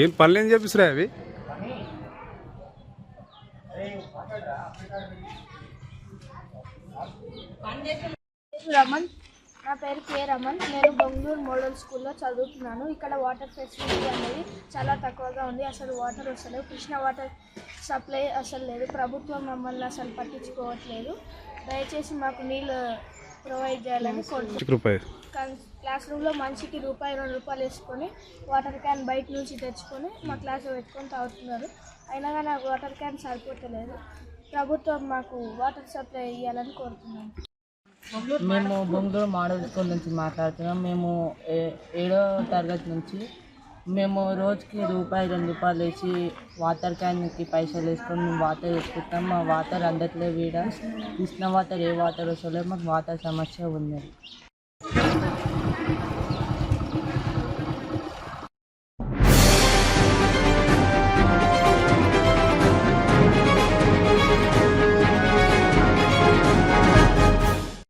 ఏం పనులు ఏం చేపిస్తురా అవి? రమన్, నా పేరు కే రమన్. నేను బెంగళూరు మోడల్ స్కూల్లో చదువుతున్నాను. ఇక్కడ వాటర్ ఫెసిలిటీ అనేది చాలా తక్కువగా ఉంది. అసలు వాటర్ వస్తలేదు. కృష్ణ వాటర్ సప్లై అసలు లేదు. ప్రభుత్వం మమ్మల్ని అసలు పట్టించుకోవట్లేదు. దయచేసి మాకు నీళ్ళు ప్రొవైడ్ చేయాలని కోరుతున్నాను. క్లాస్ రూమ్లో మనిషికి ₹2 వేసుకొని వాటర్ క్యాన్ బయట నుంచి తెచ్చుకొని మా క్లాస్లో పెట్టుకొని తాగుతున్నారు. అయినా కానీ నాకు వాటర్ క్యాన్ సరిపోతలేదు. ప్రభుత్వం మాకు వాటర్ సప్లై ఇవ్వాలని కోరుతున్నాను. మేము బెంగళూరు మోడల్ స్కూల్ నుంచి మాట్లాడుతున్నాం. మేము 7వ తరగతి నుంచి మేము రోజుకి ₹2 వేసి వాటర్ క్యాన్కి పైసలు వేసుకొని మేము వాటర్ తెచ్చుకుంటాం. మా వాటర్ అందట్లేదు. వీడ కృష్ణ వాటర్ ఏ వాటర్ వస్తలేదు. మాకు వాటర్ సమస్య ఉన్నది.